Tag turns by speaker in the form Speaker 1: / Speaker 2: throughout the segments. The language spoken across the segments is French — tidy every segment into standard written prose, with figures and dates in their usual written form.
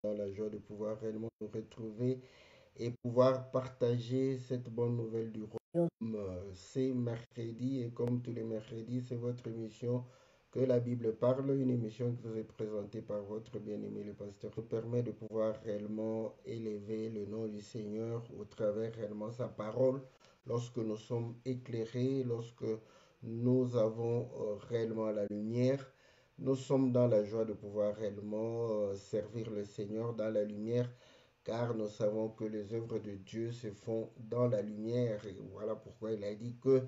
Speaker 1: dans la joie de pouvoir réellement nous retrouver et pouvoir partager cette bonne nouvelle du royaume. C'est mercredi et comme tous les mercredis, c'est votre émission que la Bible parle, une émission qui vous est présentée par votre bien-aimé le pasteur, qui nous permet de pouvoir réellement élever le nom du Seigneur au travers réellement sa parole, lorsque nous sommes éclairés, lorsque nous avons réellement la lumière. Nous sommes dans la joie de pouvoir réellement servir le Seigneur dans la lumière, car nous savons que les œuvres de Dieu se font dans la lumière. Et voilà pourquoi il a dit que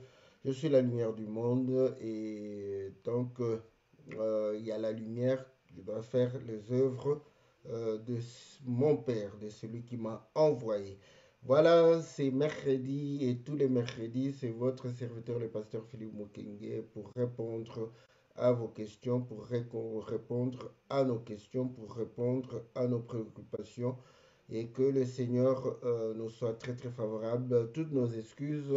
Speaker 1: je suis la lumière du monde. Et tant qu'il y a la lumière, je dois faire les œuvres de mon Père, de celui qui m'a envoyé. Voilà, c'est mercredi et tous les mercredis, c'est votre serviteur, le pasteur Philippe Mokenge, pour répondre à vos questions, pour répondre à nos questions, pour répondre à nos préoccupations et que le Seigneur nous soit très très favorable. Toutes nos excuses,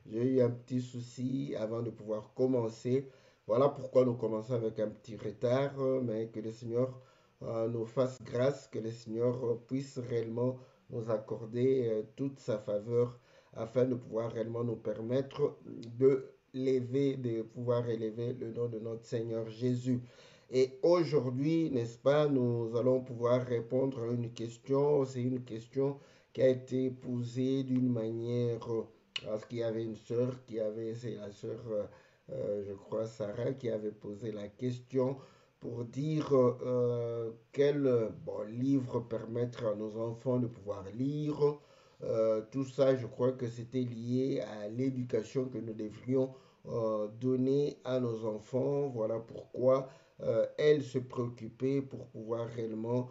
Speaker 1: j'ai eu un petit souci avant de pouvoir commencer. Voilà pourquoi nous commençons avec un petit retard, mais que le Seigneur nous fasse grâce, que le Seigneur puisse réellement nous accorder toute sa faveur afin de pouvoir réellement nous permettre de pouvoir élever le nom de notre Seigneur Jésus. Et aujourd'hui, n'est-ce pas, nous allons pouvoir répondre à une question. C'est une question qui a été posée d'une manière, parce qu'il y avait une sœur c'est la sœur, je crois, Sarah, qui avait posé la question pour dire quel bon, livre permettre à nos enfants de pouvoir lire. Tout ça, je crois que c'était lié à l'éducation que nous devrions donner à nos enfants. Voilà pourquoi elle se préoccupait pour pouvoir réellement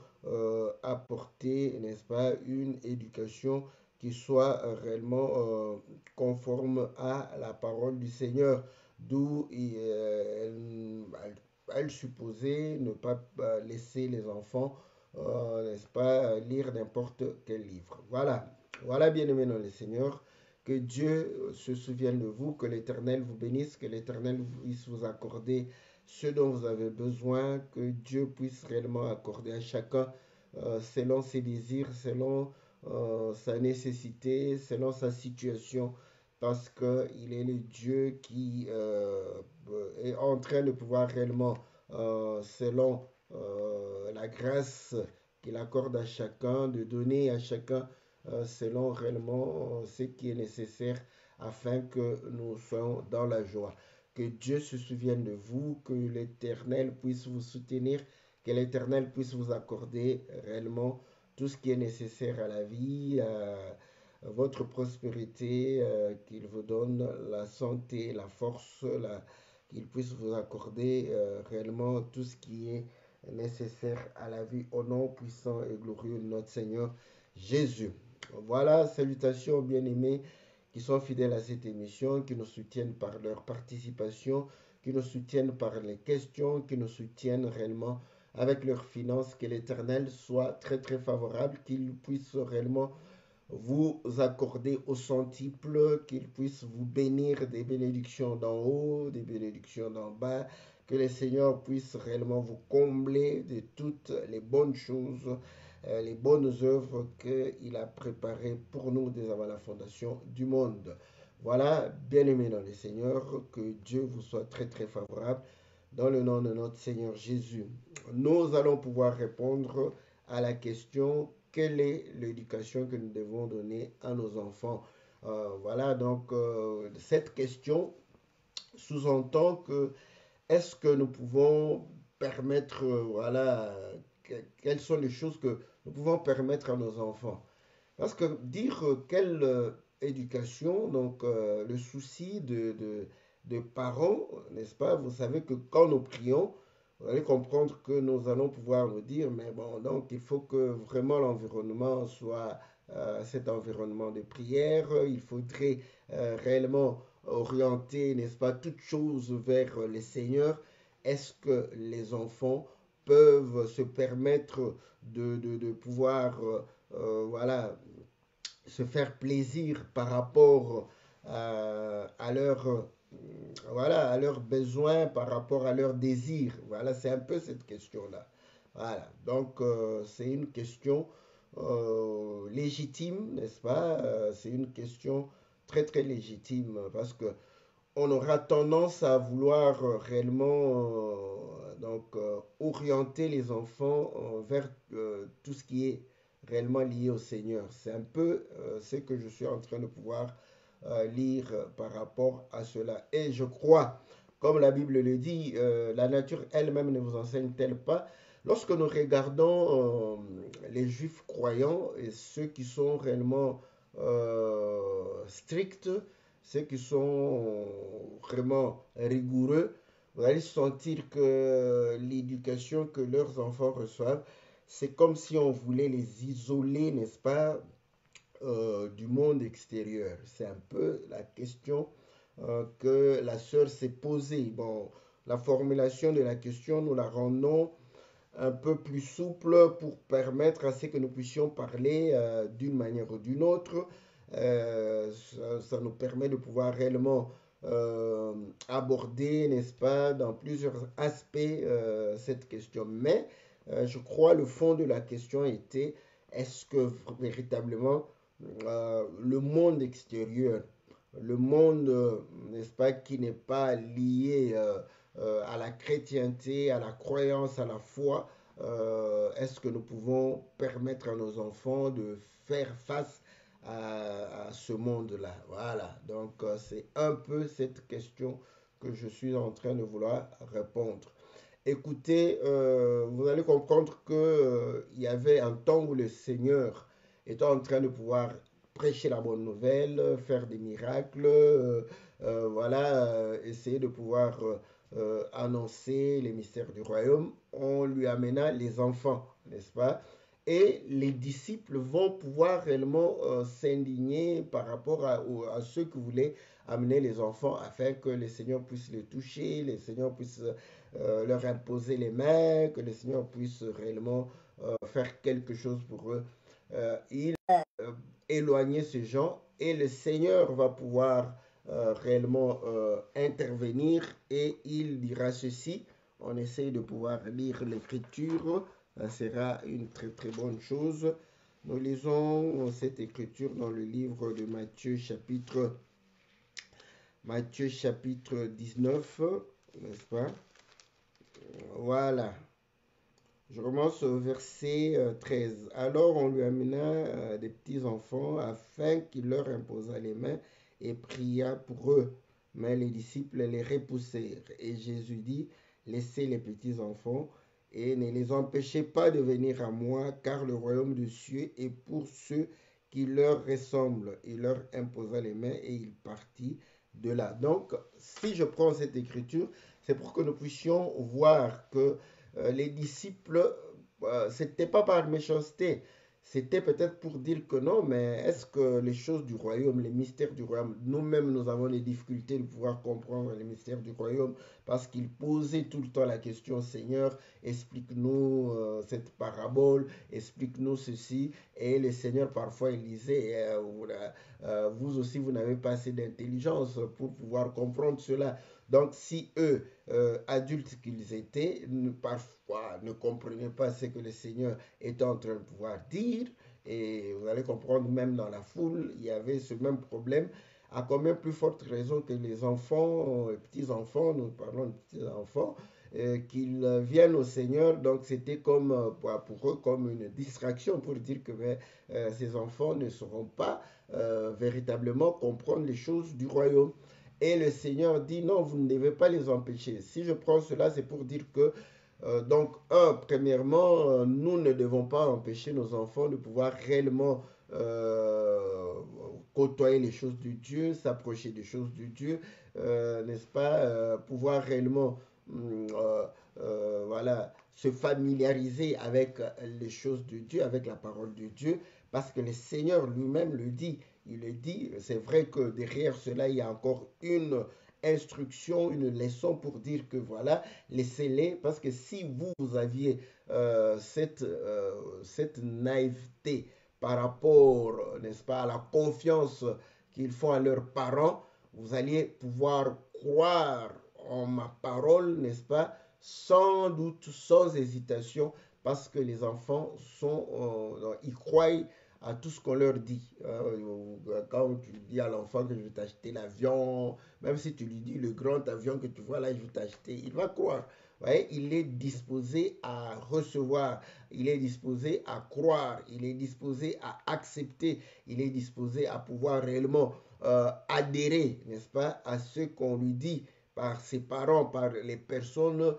Speaker 1: apporter, n'est-ce pas, une éducation qui soit réellement conforme à la parole du Seigneur. D'où elle supposait ne pas laisser les enfants, n'est-ce pas, lire n'importe quel livre. Voilà, voilà bien aimé dans le Seigneur. Que Dieu se souvienne de vous, que l'Éternel vous bénisse, que l'Éternel puisse vous accorder ce dont vous avez besoin, que Dieu puisse réellement accorder à chacun selon ses désirs, selon sa nécessité, selon sa situation, parce qu'il est le Dieu qui est en train de pouvoir réellement, selon la grâce qu'il accorde à chacun, de donner à chacun selon réellement ce qui est nécessaire afin que nous soyons dans la joie. Que Dieu se souvienne de vous, que l'Éternel puisse vous soutenir, que l'Éternel puisse vous accorder réellement tout ce qui est nécessaire à la vie, à votre prospérité, qu'il vous donne la santé, la force, qu'il puisse vous accorder réellement tout ce qui est nécessaire à la vie au nom puissant et glorieux de notre Seigneur Jésus. Voilà, salutations bien-aimés qui sont fidèles à cette émission, qui nous soutiennent par leur participation, qui nous soutiennent par les questions, qui nous soutiennent réellement avec leurs finances. Que l'Éternel soit très très favorable, qu'il puisse réellement vous accorder au centuple, qu'il puisse vous bénir des bénédictions d'en haut, des bénédictions d'en bas, que le Seigneur puisse réellement vous combler de toutes les bonnes choses, les bonnes œuvres qu'il a préparées pour nous dès avant la fondation du monde. Voilà, bien-aimés dans le Seigneur, que Dieu vous soit très très favorable dans le nom de notre Seigneur Jésus. Nous allons pouvoir répondre à la question quelle est l'éducation que nous devons donner à nos enfants. Voilà, donc cette question sous-entend que est-ce que nous pouvons permettre, voilà, quelles sont les choses que nous pouvons permettre à nos enfants. Parce que dire quelle éducation, donc le souci de parents, n'est-ce pas? Vous savez que quand nous prions, vous allez comprendre que nous allons pouvoir nous dire, mais bon, donc il faut que vraiment l'environnement soit cet environnement de prière. Il faudrait réellement orienter, n'est-ce pas, toutes choses vers le Seigneur. Est-ce que les enfants peuvent se permettre de pouvoir, voilà, se faire plaisir par rapport à leur voilà, à leurs besoins, par rapport à leurs désirs. Voilà, c'est un peu cette question-là. Voilà, donc c'est une question légitime, n'est-ce pas? C'est une question très très légitime parce que on aura tendance à vouloir réellement orienter les enfants vers tout ce qui est réellement lié au Seigneur. C'est un peu ce que je suis en train de pouvoir lire par rapport à cela. Et je crois, comme la Bible le dit, la nature elle-même ne vous enseigne-t-elle pas? Lorsque nous regardons les juifs croyants et ceux qui sont réellement stricts, ceux qui sont vraiment rigoureux, vous allez sentir que l'éducation que leurs enfants reçoivent, c'est comme si on voulait les isoler, n'est-ce pas, du monde extérieur. C'est un peu la question que la sœur s'est posée. Bon, la formulation de la question, nous la rendons un peu plus souple pour permettre à ce que nous puissions parler d'une manière ou d'une autre. Ça nous permet de pouvoir réellement aborder, n'est-ce pas, dans plusieurs aspects cette question. Mais je crois le fond de la question était, est-ce que véritablement le monde extérieur, le monde, n'est-ce pas, qui n'est pas lié à la chrétienté, à la croyance, à la foi, est-ce que nous pouvons permettre à nos enfants de faire face à ce monde-là? Voilà, donc c'est un peu cette question que je suis en train de vouloir répondre. Écoutez, vous allez comprendre que, il y avait un temps où le Seigneur était en train de pouvoir prêcher la bonne nouvelle, faire des miracles, voilà, essayer de pouvoir annoncer les mystères du royaume. On lui amena les enfants, n'est-ce pas? Et les disciples vont pouvoir réellement s'indigner par rapport à ceux qui voulaient amener les enfants afin que le Seigneur puisse les toucher, le Seigneur puisse leur imposer les mains, que le Seigneur puisse réellement faire quelque chose pour eux. Il éloigner ces gens et le Seigneur va pouvoir réellement intervenir et il dira ceci. On essaye de pouvoir lire l'écriture, ça sera une très très bonne chose. Nous lisons cette écriture dans le livre de Matthieu chapitre 19, n'est-ce pas? Voilà. Je commence au verset 13. Alors on lui amena des petits enfants afin qu'il leur imposât les mains et pria pour eux. Mais les disciples les repoussèrent. Et Jésus dit, laissez les petits enfants et ne les empêchez pas de venir à moi, car le royaume des cieux est pour ceux qui leur ressemblent. Il leur imposa les mains et il partit de là. Donc, si je prends cette écriture, c'est pour que nous puissions voir que les disciples, c'était pas par méchanceté, c'était peut-être pour dire que non, mais est-ce que les choses du royaume, les mystères du royaume, nous-mêmes nous avons des difficultés de pouvoir comprendre les mystères du royaume parce qu'ils posaient tout le temps la question, Seigneur, explique-nous cette parabole, explique-nous ceci. Et le Seigneur parfois il disait, vous aussi vous n'avez pas assez d'intelligence pour pouvoir comprendre cela. Donc si eux, adultes qu'ils étaient, parfois ne comprenaient pas ce que le Seigneur était en train de pouvoir dire, et vous allez comprendre, même dans la foule, il y avait ce même problème, à combien plus forte raison que les enfants, les petits-enfants, nous parlons de petits-enfants, qu'ils viennent au Seigneur, donc c'était comme pour eux comme une distraction pour dire que ces enfants ne sauront pas véritablement comprendre les choses du royaume. Et le Seigneur dit, non, vous ne devez pas les empêcher. Si je prends cela, c'est pour dire que, premièrement, nous ne devons pas empêcher nos enfants de pouvoir réellement côtoyer les choses de Dieu, s'approcher des choses de Dieu, n'est-ce pas, pouvoir réellement, voilà, se familiariser avec les choses de Dieu, avec la parole de Dieu, parce que le Seigneur lui-même le dit. Il le dit, c'est vrai que derrière cela, il y a encore une instruction, une leçon pour dire que voilà, laissez-les, parce que si vous aviez cette naïveté par rapport, n'est-ce pas, à la confiance qu'ils font à leurs parents, vous alliez pouvoir croire en ma parole, n'est-ce pas, sans doute, sans hésitation, parce que les enfants ils croient à tout ce qu'on leur dit. Quand tu dis à l'enfant que je vais t'acheter l'avion, même si tu lui dis le grand avion que tu vois là, je vais t'acheter, il va croire. Vous voyez, il est disposé à recevoir, il est disposé à croire, il est disposé à accepter, il est disposé à pouvoir réellement adhérer, n'est-ce pas, à ce qu'on lui dit par ses parents, par les personnes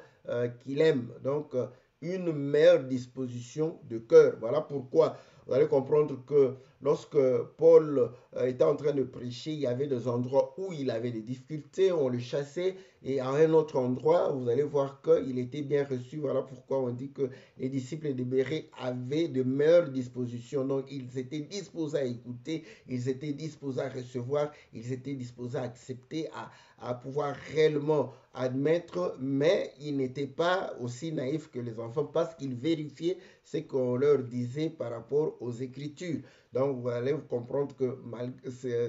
Speaker 1: qu'il aime. Donc, une meilleure disposition de cœur. Voilà pourquoi vous allez comprendre que lorsque Paul était en train de prêcher, il y avait des endroits où il avait des difficultés, on le chassait, et à un autre endroit, vous allez voir qu'il était bien reçu. Voilà pourquoi on dit que les disciples de Bérée avaient de meilleures dispositions. Donc, ils étaient disposés à écouter, ils étaient disposés à recevoir, ils étaient disposés à accepter, à pouvoir réellement admettre, mais ils n'étaient pas aussi naïfs que les enfants parce qu'ils vérifiaient ce qu'on leur disait par rapport aux Écritures. Donc, vous allez comprendre que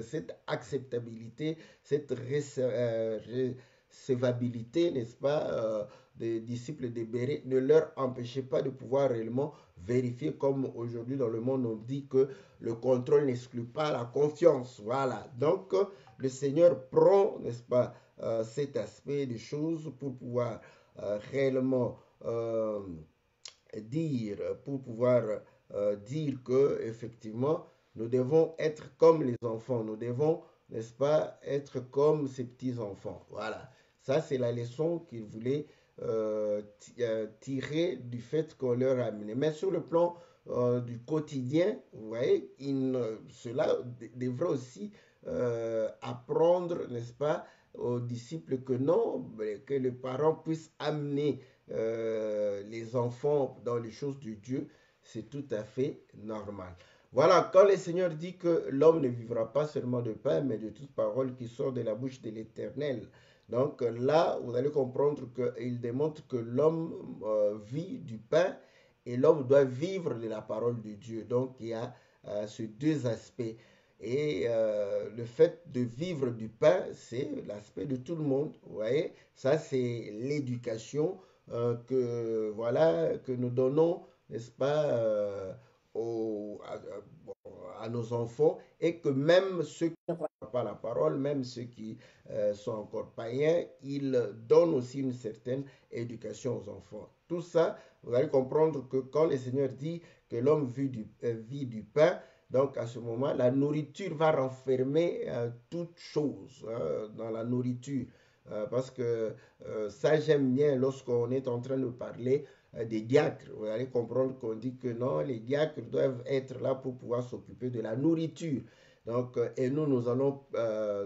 Speaker 1: cette acceptabilité, cette recevabilité, n'est-ce pas, des disciples de Bérée ne leur empêchait pas de pouvoir réellement vérifier, comme aujourd'hui dans le monde on dit que le contrôle n'exclut pas la confiance. Voilà. Donc, le Seigneur prend, n'est-ce pas, cet aspect des choses pour pouvoir réellement dire, pour pouvoir dire que effectivement nous devons être comme les enfants, nous devons, n'est-ce pas, être comme ces petits enfants. Voilà, ça c'est la leçon qu'il voulait tirer du fait qu'on leur a amené. Mais sur le plan du quotidien, vous voyez, cela devrait aussi apprendre, n'est-ce pas, aux disciples que non, que les parents puissent amener les enfants dans les choses de Dieu, c'est tout à fait normal. Voilà, quand le Seigneur dit que l'homme ne vivra pas seulement de pain, mais de toute parole qui sort de la bouche de l'Éternel. Donc là, vous allez comprendre qu'il démontre que l'homme vit du pain et l'homme doit vivre de la parole de Dieu. Donc il y a ces deux aspects. Et le fait de vivre du pain, c'est l'aspect de tout le monde. Vous voyez, ça c'est l'éducation voilà, que nous donnons, n'est-ce pas, aux, à nos enfants et que même ceux qui ne croient pas la parole, même ceux qui sont encore païens, ils donnent aussi une certaine éducation aux enfants. Tout ça, vous allez comprendre que quand le Seigneur dit que l'homme vit du pain, donc à ce moment, la nourriture va renfermer toute chose dans la nourriture. Parce que ça, j'aime bien lorsqu'on est en train de parler des diacres. Vous allez comprendre qu'on dit que non, les diacres doivent être là pour pouvoir s'occuper de la nourriture. Donc, et nous, nous allons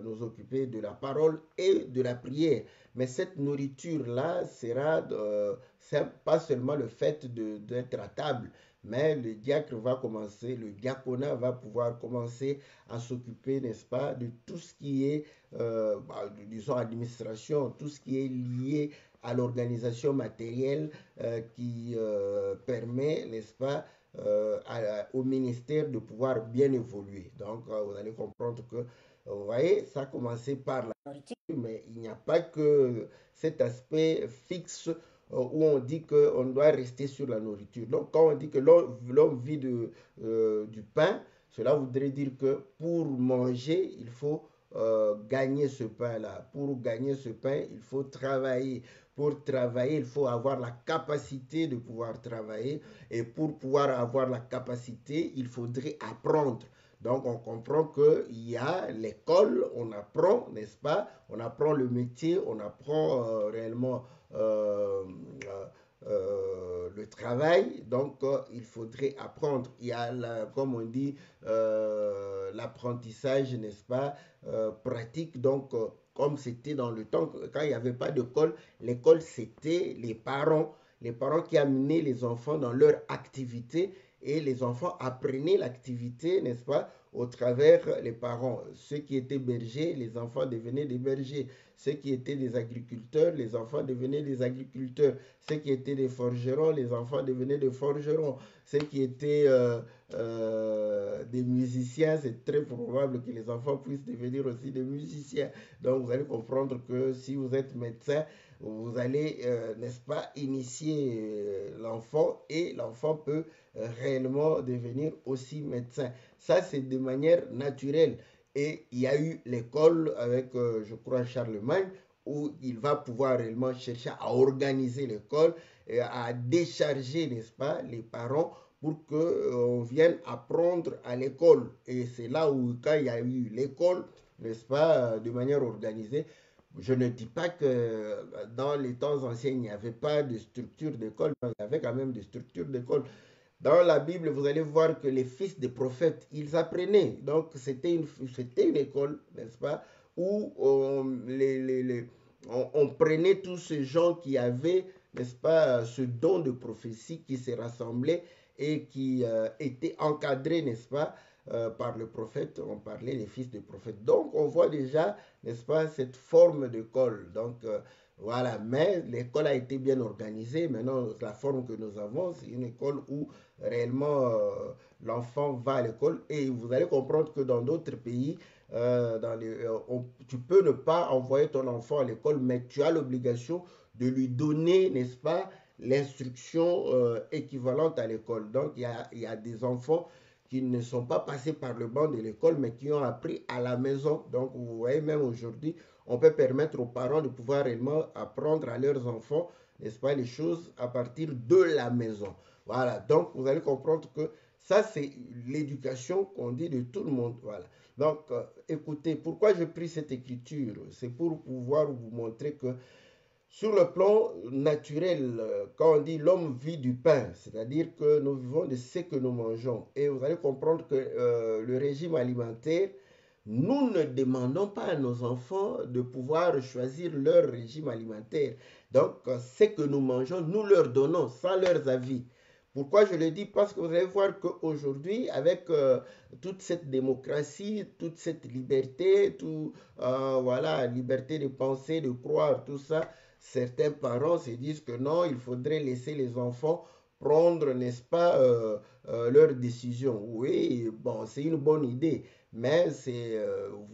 Speaker 1: nous occuper de la parole et de la prière. Mais cette nourriture-là sera pas seulement le fait d'être à table, mais le diacre va commencer, le diaconat va pouvoir commencer à s'occuper, n'est-ce pas, de tout ce qui est, disons, administration, tout ce qui est lié à l'organisation matérielle qui permet, n'est-ce pas, au ministère de pouvoir bien évoluer. Donc, vous allez comprendre que, vous voyez, ça a commencé par la nourriture, mais il n'y a pas que cet aspect fixe où on dit qu'on doit rester sur la nourriture. Donc, quand on dit que l'homme vit du pain, cela voudrait dire que pour manger, il faut gagner ce pain-là. Pour gagner ce pain, il faut travailler. Pour travailler, il faut avoir la capacité de pouvoir travailler. Et pour pouvoir avoir la capacité, il faudrait apprendre. Donc, on comprend qu'il y a l'école, on apprend, n'est-ce pas? On apprend le métier, on apprend réellement le travail. Donc, il faudrait apprendre. Il y a, comme on dit, l'apprentissage, n'est-ce pas, pratique. Donc, comme c'était dans le temps, quand il n'y avait pas d'école, l'école, c'était les parents qui amenaient les enfants dans leur activité et les enfants apprenaient l'activité, n'est-ce pas, au travers les parents. Ceux qui étaient bergers, les enfants devenaient des bergers. Ceux qui étaient des agriculteurs, les enfants devenaient des agriculteurs. Ceux qui étaient des forgerons, les enfants devenaient des forgerons. Ceux qui étaient des musiciens, c'est très probable que les enfants puissent devenir aussi des musiciens. Donc vous allez comprendre que si vous êtes médecin, vous allez, n'est-ce pas, initier l'enfant et l'enfant peut réellement devenir aussi médecin. Ça, c'est de manière naturelle. Et il y a eu l'école avec, je crois, Charlemagne, où il va pouvoir réellement chercher à organiser l'école et à décharger, n'est-ce pas, les parents pour qu'on vienne apprendre à l'école. Et c'est là où, quand il y a eu l'école, n'est-ce pas, de manière organisée, je ne dis pas que dans les temps anciens, il n'y avait pas de structure d'école, mais il y avait quand même des structures d'école. Dans la Bible, vous allez voir que les fils des prophètes, ils apprenaient. Donc, c'était une école, n'est-ce pas, où on prenait tous ces gens qui avaient, n'est-ce pas, ce don de prophétie qui se rassemblaient et qui étaient encadrés, n'est-ce pas, par le prophète. On parlait des fils des prophètes. Donc, on voit déjà, n'est-ce pas, cette forme d'école. Donc, voilà, mais l'école a été bien organisée. Maintenant, la forme que nous avons, c'est une école où réellement l'enfant va à l'école et vous allez comprendre que dans d'autres pays, tu peux ne pas envoyer ton enfant à l'école, mais tu as l'obligation de lui donner, n'est-ce pas, l'instruction équivalente à l'école. Donc, il y a des enfants qui ne sont pas passés par le banc de l'école, mais qui ont appris à la maison. Donc, vous voyez, même aujourd'hui, on peut permettre aux parents de pouvoir réellement apprendre à leurs enfants, n'est-ce pas, les choses à partir de la maison. Voilà, donc vous allez comprendre que ça, c'est l'éducation qu'on dit de tout le monde. Voilà. Donc, écoutez, pourquoi j'ai pris cette écriture? C'est pour pouvoir vous montrer que sur le plan naturel, quand on dit l'homme vit du pain, c'est-à-dire que nous vivons de ce que nous mangeons. Et vous allez comprendre que le régime alimentaire, nous ne demandons pas à nos enfants de pouvoir choisir leur régime alimentaire. Donc, ce que nous mangeons, nous leur donnons sans leurs avis. Pourquoi je le dis? Parce que vous allez voir qu'aujourd'hui, avec toute cette démocratie, toute cette liberté, voilà, liberté de penser, de croire, tout ça, certains parents se disent que non, il faudrait laisser les enfants prendre, n'est-ce pas, leurs décisions. Oui, bon, c'est une bonne idée, mais c'est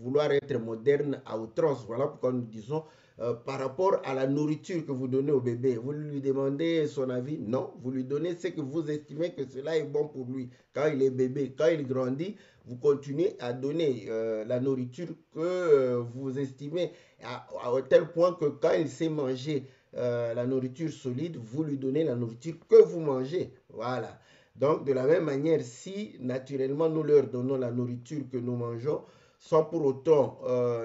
Speaker 1: vouloir être moderne à outrance. Voilà pourquoi nous disons par rapport à la nourriture que vous donnez au bébé, vous lui demandez son avis? Non, vous lui donnez ce que vous estimez que cela est bon pour lui. Quand il est bébé, quand il grandit, vous continuez à donner la nourriture que vous estimez à tel point que quand il sait manger la nourriture solide, vous lui donnez la nourriture que vous mangez. Voilà. Donc, de la même manière, si naturellement nous leur donnons la nourriture que nous mangeons, sans pour autant,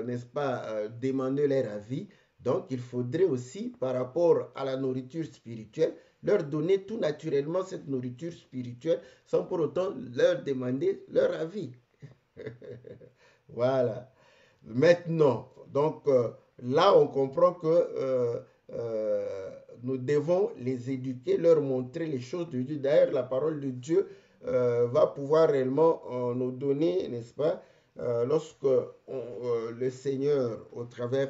Speaker 1: n'est-ce pas, demander leur avis, donc il faudrait aussi, par rapport à la nourriture spirituelle, leur donner tout naturellement cette nourriture spirituelle, sans pour autant leur demander leur avis. Voilà. Maintenant, donc là, on comprend que nous devons les éduquer, leur montrer les choses de Dieu. D'ailleurs, la parole de Dieu va pouvoir réellement nous donner, n'est-ce pas, lorsque le Seigneur, au travers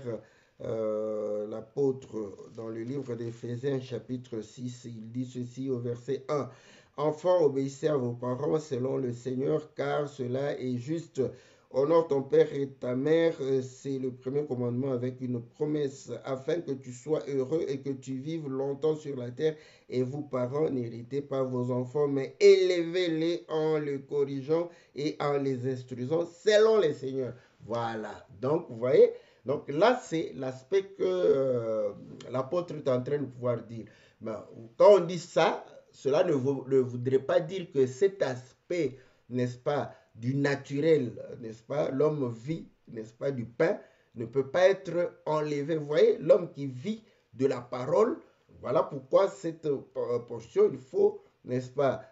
Speaker 1: l'apôtre, dans le livre d'Éphésiens, chapitre 6, il dit ceci au verset 1. Enfants, obéissez à vos parents selon le Seigneur, car cela est juste. Honore ton père et ta mère, c'est le premier commandement avec une promesse, afin que tu sois heureux et que tu vives longtemps sur la terre. Et vous, parents, n'héritez pas vos enfants, mais élevez-les en les corrigeant et en les instruisant selon les seigneurs. Voilà. Donc, vous voyez, donc là, c'est l'aspect que l'apôtre est en train de pouvoir dire. Mais quand on dit ça, cela ne voudrait pas dire que cet aspect, n'est-ce pas, du naturel, n'est-ce pas, l'homme vit, n'est-ce pas, du pain, ne peut pas être enlevé. Vous voyez, l'homme qui vit de la parole, voilà pourquoi cette portion, il faut, n'est-ce pas,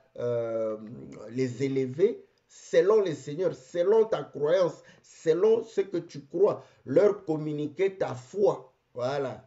Speaker 1: les élever selon les seigneurs, selon ta croyance, selon ce que tu crois, leur communiquer ta foi. Voilà.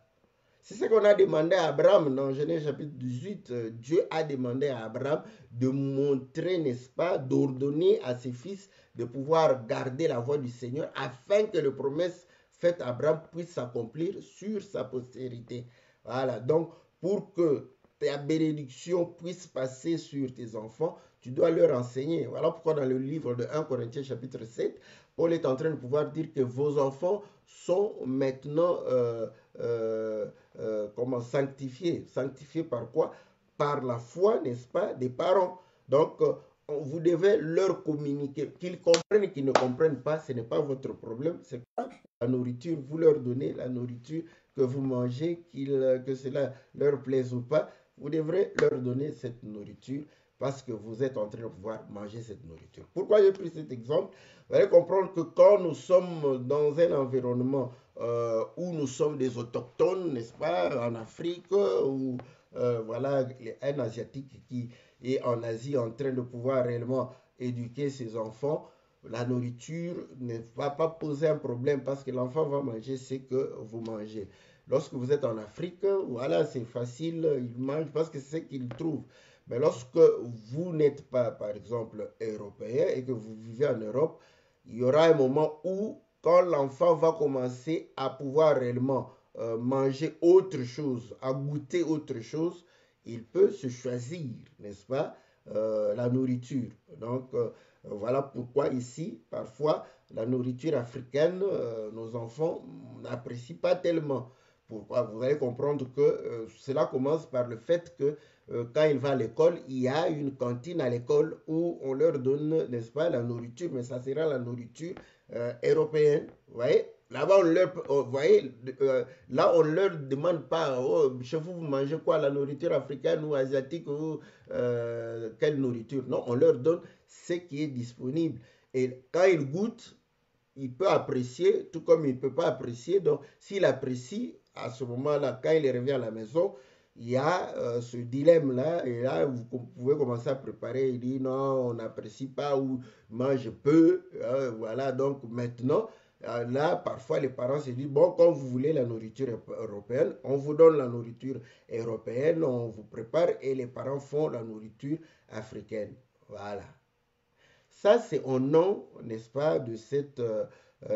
Speaker 1: C'est ce qu'on a demandé à Abraham dans Genèse chapitre 18. Dieu a demandé à Abraham de montrer, n'est-ce pas, d'ordonner à ses fils de pouvoir garder la voie du Seigneur afin que les promesses faites à Abraham puissent s'accomplir sur sa postérité. Voilà, donc pour que ta bénédiction puisse passer sur tes enfants, tu dois leur enseigner. Voilà pourquoi dans le livre de 1 Corinthiens chapitre 7, Paul est en train de pouvoir dire que vos enfants sont maintenant comment sanctifiés. Sanctifiés par quoi? Par la foi, n'est-ce pas, des parents. Donc, vous devez leur communiquer. Qu'ils comprennent, qu'ils ne comprennent pas, ce n'est pas votre problème. C'est la nourriture, vous leur donnez la nourriture que vous mangez, que cela leur plaise ou pas. Vous devrez leur donner cette nourriture parce que vous êtes en train de pouvoir manger cette nourriture. Pourquoi j'ai pris cet exemple? Vous allez comprendre que quand nous sommes dans un environnement où nous sommes des autochtones, n'est-ce pas, en Afrique, ou voilà, un Asiatique qui est en Asie en train de pouvoir réellement éduquer ses enfants, la nourriture ne va pas poser un problème parce que l'enfant va manger ce que vous mangez. Lorsque vous êtes en Afrique, voilà, c'est facile, il mange parce que c'est ce qu'il trouve. Mais lorsque vous n'êtes pas, par exemple, européen et que vous vivez en Europe, il y aura un moment où, quand l'enfant va commencer à pouvoir réellement manger autre chose, à goûter autre chose, il peut se choisir, n'est-ce pas, la nourriture. Donc, voilà pourquoi ici, parfois, la nourriture africaine, nos enfants n'apprécient pas tellement. Pourquoi? Vous allez comprendre que cela commence par le fait que quand il va à l'école, il y a une cantine à l'école où on leur donne, n'est-ce pas, la nourriture, mais ça sera la nourriture européenne. Vous voyez? Là-bas, vous voyez, là, on ne leur demande pas, oh, chez vous, vous mangez quoi, la nourriture africaine ou asiatique ou quelle nourriture. Non, on leur donne ce qui est disponible. Et quand ils goûtent, il peut apprécier, tout comme il ne peut pas apprécier. Donc, s'il apprécie, à ce moment-là, quand il revient à la maison, il y a ce dilemme-là. Et là, vous pouvez commencer à préparer. Il dit non, on n'apprécie pas ou moi je peux. Voilà, donc maintenant, là, parfois, les parents se disent bon, quand vous voulez la nourriture européenne, on vous donne la nourriture européenne, on vous prépare et les parents font la nourriture africaine. Voilà. Ça, c'est au nom, n'est-ce pas, de cette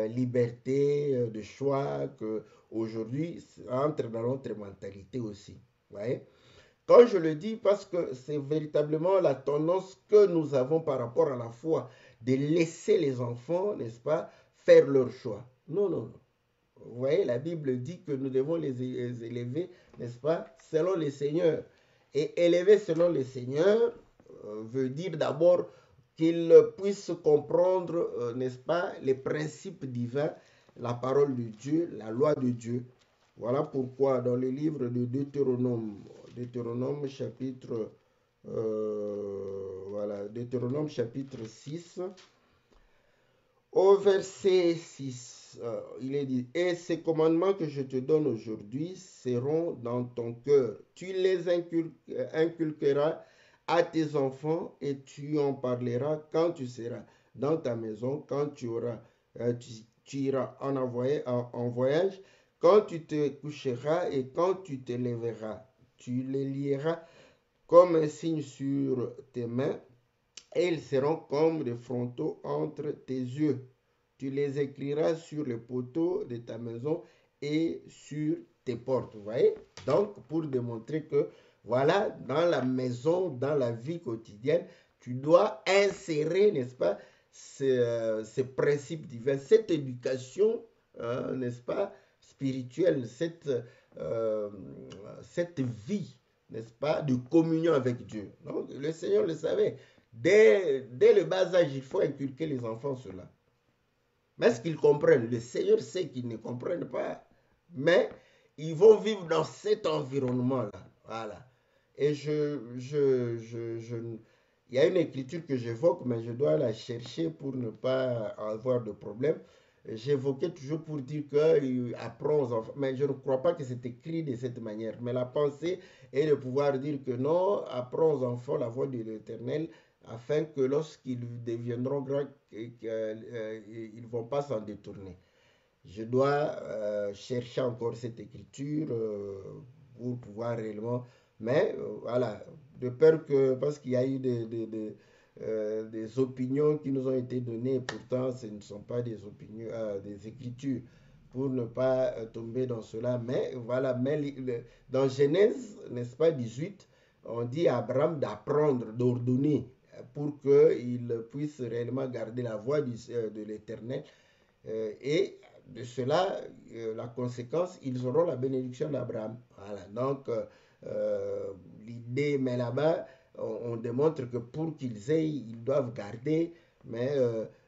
Speaker 1: liberté de choix que aujourd'hui entre dans notre mentalité aussi. Vous voyez? Quand je le dis, parce que c'est véritablement la tendance que nous avons par rapport à la foi, de laisser les enfants, n'est-ce pas, faire leur choix. Non, non, non. Vous voyez, la Bible dit que nous devons les élever, n'est-ce pas, selon les seigneurs. Et élever selon les seigneurs veut dire d'abord qu'ils puissent comprendre, n'est-ce pas, les principes divins, la parole de Dieu, la loi de Dieu. Voilà pourquoi dans le livre de Deutéronome chapitre, Deutéronome chapitre 6, au verset 6, il est dit, et ces commandements que je te donne aujourd'hui seront dans ton cœur. Tu les inculqueras à tes enfants et tu en parleras quand tu seras dans ta maison, quand tu iras en voyage, quand tu te coucheras et quand tu te lèveras. Tu les lieras comme un signe sur tes mains et ils seront comme des frontaux entre tes yeux. Tu les écriras sur les poteaux de ta maison et sur tes portes. Vous voyez? Donc, pour démontrer que, voilà, dans la maison, dans la vie quotidienne, tu dois insérer, n'est-ce pas, ces principes divins, cette éducation, n'est-ce pas, spirituelle, cette vie, n'est-ce pas, de communion avec Dieu. Donc, le Seigneur le savait. Dès le bas âge, il faut inculquer les enfants cela. Mais est-ce qu'ils comprennent? Le Seigneur sait qu'ils ne comprennent pas. Mais ils vont vivre dans cet environnement-là. Voilà. Et il y a une écriture que j'évoque, mais je dois la chercher pour ne pas avoir de problème. J'évoquais toujours pour dire qu'il apprend aux enfants, mais je ne crois pas que c'est écrit de cette manière. Mais la pensée est de pouvoir dire que non, apprend aux enfants la voix de l'Éternel, afin que lorsqu'ils deviendront grands, ils ne vont pas s'en détourner. Je dois chercher encore cette écriture pour pouvoir réellement... Mais voilà, de peur que... Parce qu'il y a eu des opinions qui nous ont été données, et pourtant ce ne sont pas des opinions, des écritures, pour ne pas tomber dans cela. Mais voilà, dans Genèse, n'est-ce pas, 18, on dit à Abraham d'apprendre, d'ordonner pour qu'ils puissent réellement garder la voie de l'Éternel. Et de cela, la conséquence, ils auront la bénédiction d'Abraham. Voilà, donc l'idée, mais là-bas, on démontre que pour qu'ils aient, ils doivent garder, mais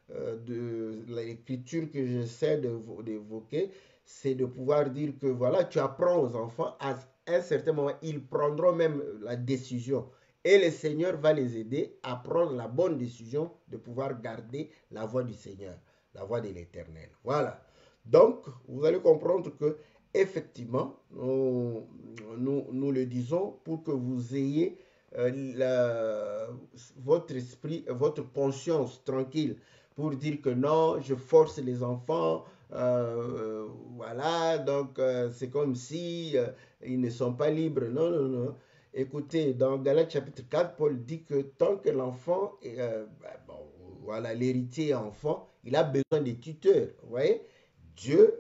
Speaker 1: de l'écriture que j'essaie d'évoquer, c'est de pouvoir dire que voilà, tu apprends aux enfants, à un certain moment, ils prendront même la décision. Et le Seigneur va les aider à prendre la bonne décision de pouvoir garder la voie du Seigneur, la voie de l'Éternel. Voilà. Donc, vous allez comprendre que effectivement, nous le disons pour que vous ayez votre esprit, votre conscience tranquille pour dire que non, je force les enfants, voilà, donc c'est comme si ils ne sont pas libres. Non, non, non. Écoutez, dans Galates chapitre 4, Paul dit que tant que l'enfant, bon, voilà, l'héritier enfant, il a besoin des tuteurs. Vous voyez, Dieu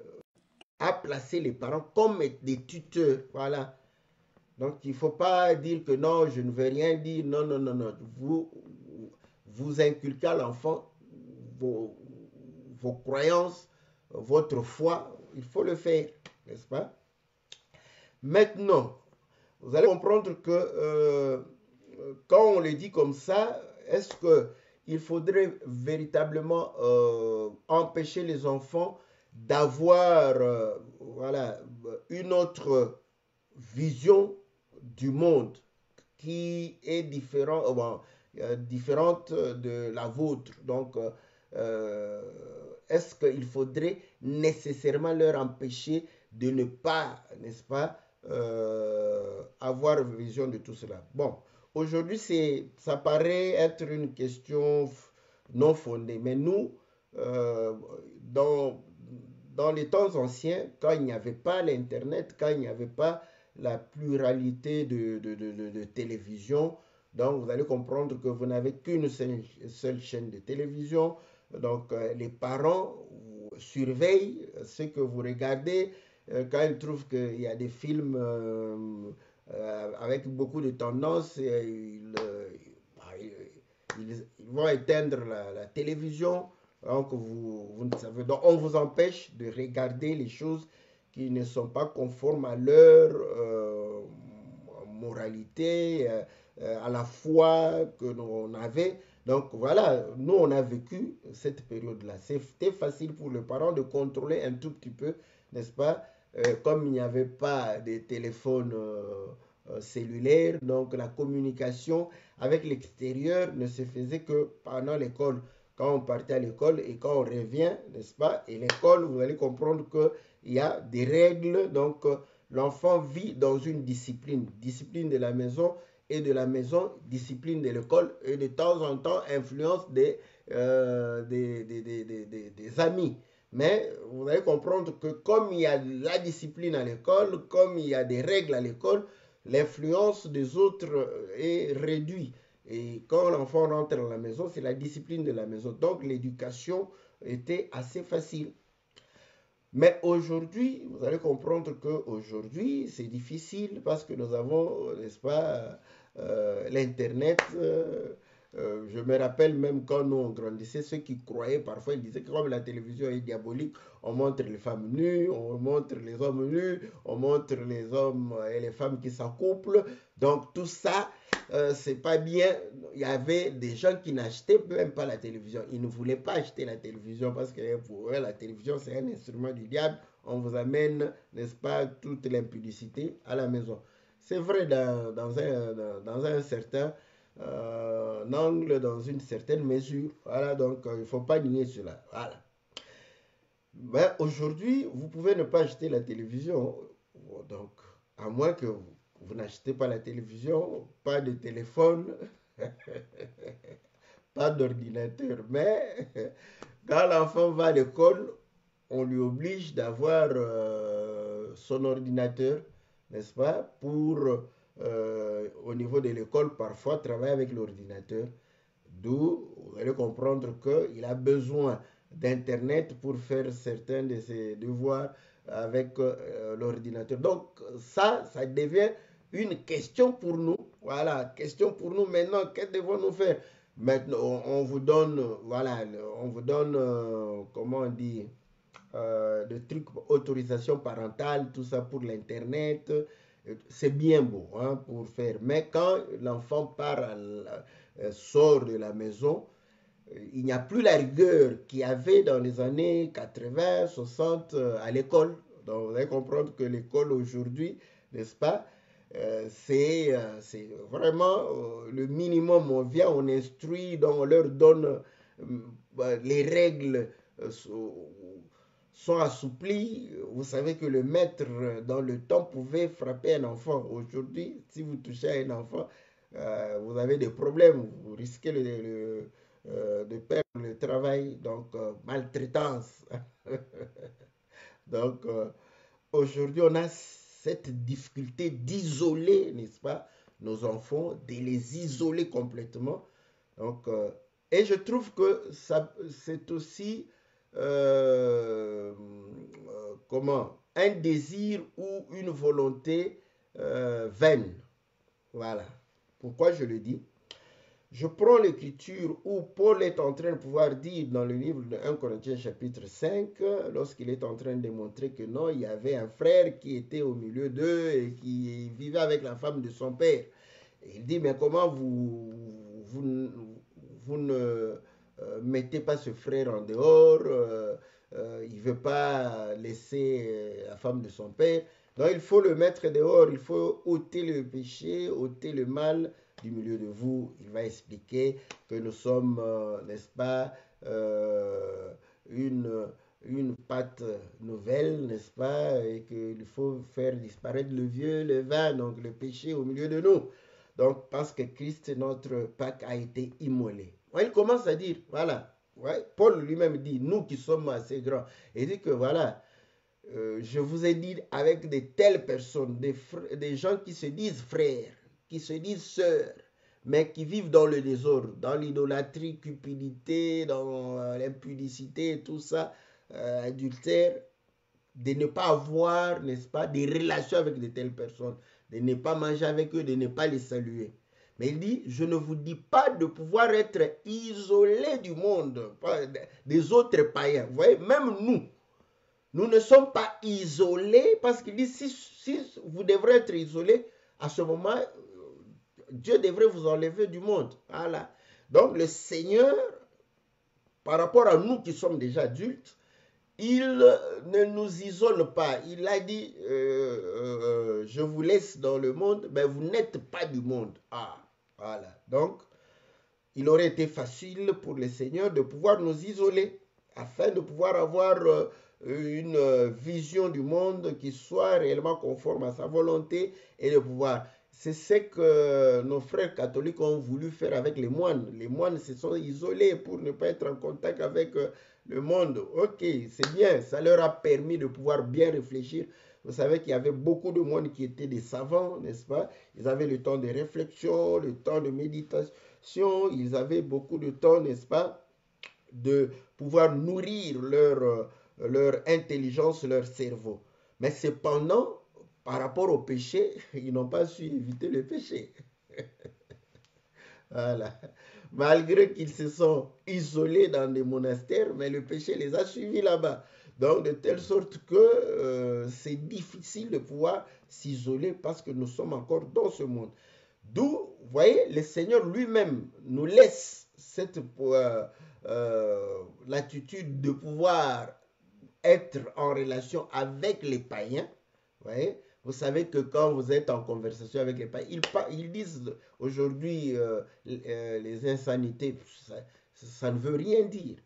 Speaker 1: a placé les parents comme des tuteurs. Voilà. Donc, il ne faut pas dire que non, je ne veux rien dire. Non, non, non, non. Vous inculquez à l'enfant vos croyances, votre foi. Il faut le faire, n'est-ce pas? Maintenant, vous allez comprendre que quand on le dit comme ça, est-ce qu'il faudrait véritablement empêcher les enfants d'avoir voilà, une autre vision du monde qui est différente de la vôtre. Donc, est-ce qu'il faudrait nécessairement leur empêcher de ne pas, n'est-ce pas, avoir vision de tout cela? Bon, aujourd'hui, ça paraît être une question non fondée, mais nous, dans les temps anciens, quand il n'y avait pas l'Internet, quand il n'y avait pas la pluralité de télévision, donc vous allez comprendre que vous n'avez qu'une seule chaîne de télévision. Donc les parents surveillent ce que vous regardez. Quand ils trouvent qu'il y a des films avec beaucoup de tendances, ils vont éteindre la télévision. Donc, vous ne savez, donc on vous empêche de regarder les choses qui ne sont pas conformes à leur moralité, à la foi que l'on avait. Donc voilà, nous on a vécu cette période-là. C'était facile pour les parents de contrôler un tout petit peu, n'est-ce pas? Comme il n'y avait pas de téléphone cellulaire, donc la communication avec l'extérieur ne se faisait que pendant l'école. Quand on partait à l'école et quand on revient, n'est-ce pas? Et l'école, vous allez comprendre qu'il y a des règles. Donc, l'enfant vit dans une discipline. Discipline de la maison et de la maison, discipline de l'école. Et de temps en temps, influence des amis. Mais vous allez comprendre que comme il y a la discipline à l'école, comme il y a des règles à l'école, l'influence des autres est réduite. Et quand l'enfant rentre à la maison, c'est la discipline de la maison. Donc l'éducation était assez facile. Mais aujourd'hui, vous allez comprendre qu'aujourd'hui, c'est difficile parce que nous avons, n'est-ce pas, l'Internet. Je me rappelle même quand nous on grandissait, ceux qui croyaient parfois, ils disaient que comme la télévision est diabolique, on montre les femmes nues, on montre les hommes nus, on montre les hommes et les femmes qui s'accouplent. Donc tout ça, c'est pas bien. Il y avait des gens qui n'achetaient même pas la télévision. Ils ne voulaient pas acheter la télévision parce que pour eux, la télévision, c'est un instrument du diable. On vous amène, n'est-ce pas, toute l'impudicité à la maison. C'est vrai dans un certain angle, dans une certaine mesure. Voilà, donc il ne faut pas nier cela. Voilà. Ben, aujourd'hui, vous pouvez ne pas acheter la télévision. Donc, à moins que vous n'achetez pas la télévision, pas de téléphone, pas d'ordinateur. Mais quand l'enfant va à l'école, on lui oblige d'avoir son ordinateur, n'est-ce pas, pour, au niveau de l'école, parfois travailler avec l'ordinateur. D'où vous allez comprendre qu'il a besoin d'Internet pour faire certains de ses devoirs avec l'ordinateur. Donc ça devient une question pour nous. Voilà, question pour nous maintenant. Qu'est-ce que devons-nous faire? Maintenant, on vous donne, voilà, on vous donne, comment on dit, le truc, autorisation parentale, tout ça pour l'Internet. C'est bien beau hein, pour faire. Mais quand l'enfant sort de la maison, il n'y a plus la rigueur qu'il y avait dans les années 80, 60 à l'école. Donc vous allez comprendre que l'école aujourd'hui, n'est-ce pas, c'est vraiment le minimum. On vient, on instruit, donc on leur donne les règles sont assouplies. Vous savez que le maître dans le temps pouvait frapper un enfant. Aujourd'hui, si vous touchez à un enfant, vous avez des problèmes, vous risquez de perdre le travail, donc maltraitance. Donc aujourd'hui, on a cette difficulté d'isoler, n'est-ce pas, nos enfants, de les isoler complètement. Donc, et je trouve que ça, c'est aussi comment, un désir ou une volonté vaine. Voilà. Pourquoi je le dis? Je prends l'écriture où Paul est en train de pouvoir dire dans le livre de 1 Corinthiens chapitre 5, lorsqu'il est en train de démontrer que non, il y avait un frère qui était au milieu d'eux et qui vivait avec la femme de son père. Et il dit, mais comment vous ne mettez pas ce frère en dehors, il ne veut pas laisser la femme de son père. Donc il faut le mettre dehors, il faut ôter le péché, ôter le mal du milieu de vous. Il va expliquer que nous sommes, n'est-ce pas, une pâte nouvelle, n'est-ce pas, et qu'il faut faire disparaître le vieux levain, donc le péché au milieu de nous. Donc, parce que Christ, notre Pâque, a été immolé. Il commence à dire, voilà, ouais, Paul lui-même dit, nous qui sommes assez grands, il dit que voilà, je vous ai dit avec de telles personnes, des gens qui se disent frères, qui se disent sœurs, mais qui vivent dans le désordre, dans l'idolâtrie, cupidité, dans l'impudicité, tout ça, adultère, de ne pas avoir, n'est-ce pas, des relations avec de telles personnes, de ne pas manger avec eux, de ne pas les saluer. Mais il dit, je ne vous dis pas de pouvoir être isolé du monde, des autres païens. Vous voyez, même nous ne sommes pas isolés parce qu'il dit, si vous devrez être isolés, à ce moment, Dieu devrait vous enlever du monde. Voilà. Donc le Seigneur, par rapport à nous qui sommes déjà adultes, il ne nous isole pas. Il a dit, je vous laisse dans le monde, mais vous n'êtes pas du monde. Ah, voilà. Donc, il aurait été facile pour le Seigneur de pouvoir nous isoler afin de pouvoir avoir une vision du monde qui soit réellement conforme à sa volonté et de pouvoir. C'est ce que nos frères catholiques ont voulu faire avec les moines. Les moines se sont isolés pour ne pas être en contact avec le monde. Ok, c'est bien, ça leur a permis de pouvoir bien réfléchir. Vous savez qu'il y avait beaucoup de moines qui étaient des savants, n'est-ce pas? Ils avaient le temps de réflexion, le temps de méditation, ils avaient beaucoup de temps, n'est-ce pas, de pouvoir nourrir leur intelligence, leur cerveau. Mais cependant, par rapport au péché, ils n'ont pas su éviter le péché. Voilà. Malgré qu'ils se sont isolés dans des monastères, mais le péché les a suivis là-bas. Donc, de telle sorte que c'est difficile de pouvoir s'isoler parce que nous sommes encore dans ce monde. D'où, vous voyez, le Seigneur lui-même nous laisse cette l'attitude de pouvoir être en relation avec les païens. Vous voyez, vous savez que quand vous êtes en conversation avec les païens, ils disent aujourd'hui les insanités, ça ne veut rien dire.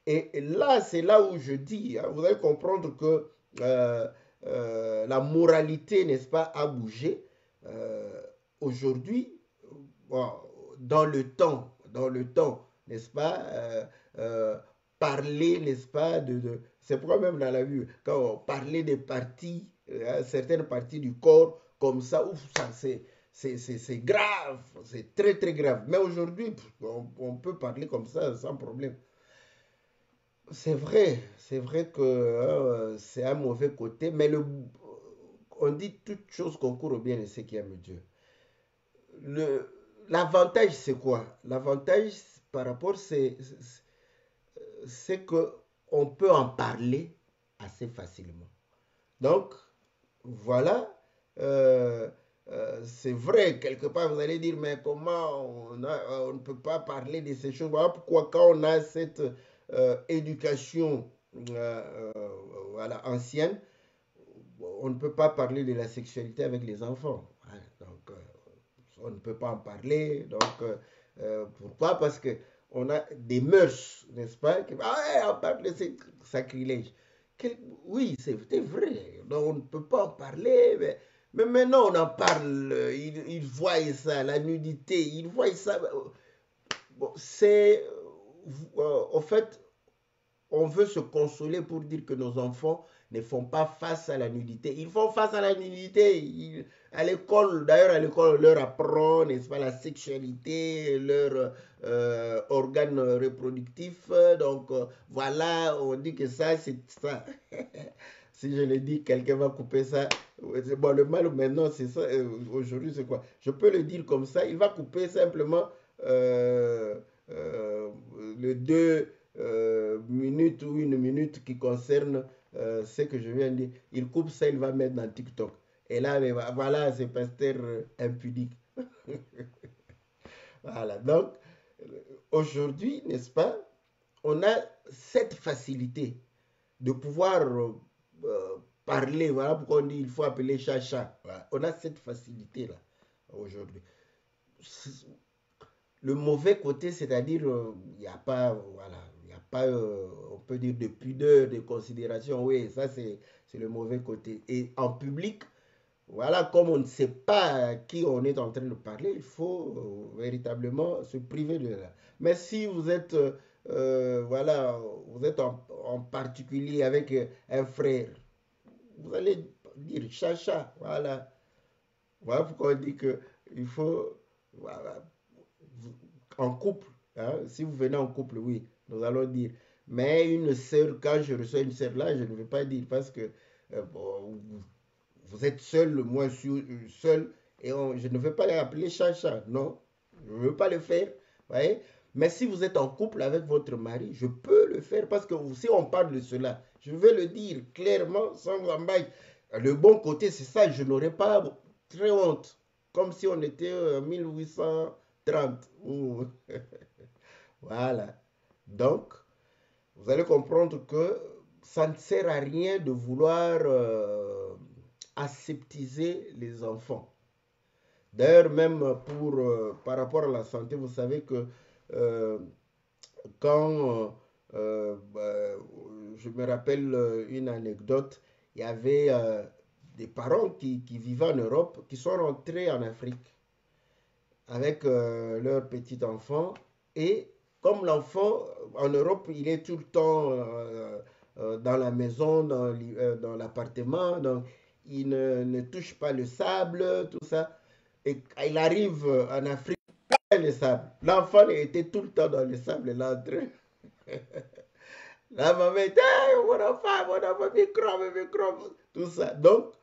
Speaker 1: Et là, c'est là où je dis, hein, vous allez comprendre que la moralité, n'est-ce pas, a bougé. Aujourd'hui, bon, dans le temps, n'est-ce pas, parler, n'est-ce pas, c'est pourquoi même dans la vie, quand on parlait des parties, certaines parties du corps, comme ça, ouf, ça c'est grave, c'est très très grave. Mais aujourd'hui, on peut parler comme ça sans problème. C'est vrai que c'est un mauvais côté, mais on dit toute chose concourt au bien de ceux qui aiment Dieu. L'avantage, c'est quoi? L'avantage, par rapport, c'est qu'on peut en parler assez facilement. Donc, voilà, c'est vrai, quelque part, vous allez dire, mais comment on ne peut pas parler de ces choses? Voilà pourquoi quand on a cette éducation voilà, ancienne, on ne peut pas parler de la sexualité avec les enfants. Voilà, donc, on ne peut pas en parler. Donc, pourquoi? Parce que on a des mœurs, n'est-ce pas? Ah ouais, on parle de sacrilège. Oui, c'est vrai. Donc, on ne peut pas en parler. Mais maintenant, on en parle. Ils voient ça, la nudité. Ils voient ça. Bon, c'est. Au fait, on veut se consoler pour dire que nos enfants ne font pas face à la nudité. Ils font face à la nudité. À l'école, d'ailleurs, à l'école, on leur apprend, n'est-ce pas, la sexualité, leurs organes reproductifs. Donc, voilà, on dit que ça, c'est ça. Si je le dis, quelqu'un va couper ça. Bon, le mal maintenant, c'est ça. Aujourd'hui, c'est quoi? Je peux le dire comme ça. Il va couper simplement euh, euh, le 2 minutes ou 1 minute qui concerne ce que je viens de dire. Il coupe ça, il va mettre dans TikTok. Et là, voilà, c'est pasteur impudique. Voilà. Donc, aujourd'hui, n'est-ce pas, on a cette facilité de pouvoir parler. Voilà pourquoi on dit il faut appeler chacha. Voilà. On a cette facilité-là aujourd'hui. Le mauvais côté, c'est-à-dire, il n'y a pas, voilà, il n'y a pas, on peut dire, de pudeur, de considération. Oui, ça, c'est le mauvais côté. Et en public, voilà, comme on ne sait pas à qui on est en train de parler, il faut véritablement se priver de là. Mais si vous êtes, voilà, vous êtes en particulier avec un frère, vous allez dire chacha, voilà. Voilà pourquoi on dit que il faut, voilà, en couple, hein, si vous venez en couple, oui, nous allons dire. Mais une sœur, quand je reçois une sœur là, je ne vais pas dire parce que bon, vous êtes seul, moi je suis seul, et je ne veux pas l'appeler chacha, non, je ne veux pas le faire, voyez. Mais si vous êtes en couple avec votre mari, je peux le faire parce que si on parle de cela, je vais le dire clairement, sans embâche. Le bon côté, c'est ça, je n'aurais pas très honte, comme si on était en 1830. Voilà. Donc, vous allez comprendre que ça ne sert à rien de vouloir aseptiser les enfants. D'ailleurs, même par rapport à la santé, vous savez que euh, quand je me rappelle une anecdote, il y avait des parents qui vivaient en Europe qui sont rentrés en Afrique avec leur petit enfant. Et comme l'enfant, en Europe, il est tout le temps dans la maison, dans l'appartement, donc il ne touche pas le sable, tout ça. Et quand il arrive en Afrique, le sable. L'enfant était tout le temps dans le sable, là, en train. La maman était, hey, mon enfant, microbe, microbe, tout ça. Donc,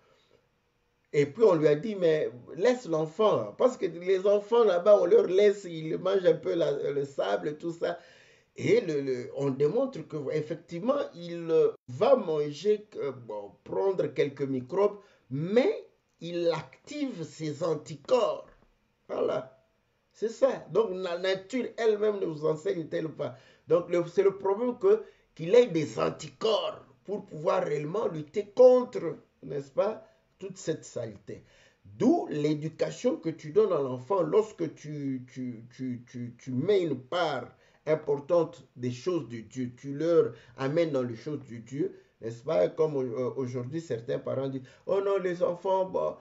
Speaker 1: et puis on lui a dit, mais laisse l'enfant, parce que les enfants là-bas, on leur laisse, ils mangent un peu le sable, tout ça. Et on démontre qu'effectivement, il va manger, bon, prendre quelques microbes, mais il active ses anticorps. Voilà, c'est ça. Donc la nature elle-même ne vous enseigne-t-elle pas. Donc c'est le problème qu'il ait des anticorps pour pouvoir réellement lutter contre, n'est-ce pas, toute cette saleté. D'où l'éducation que tu donnes à l'enfant lorsque tu mets une part importante des choses de Dieu, tu leur amènes dans les choses de Dieu, n'est-ce pas? Comme aujourd'hui, certains parents disent, oh non, les enfants, bon,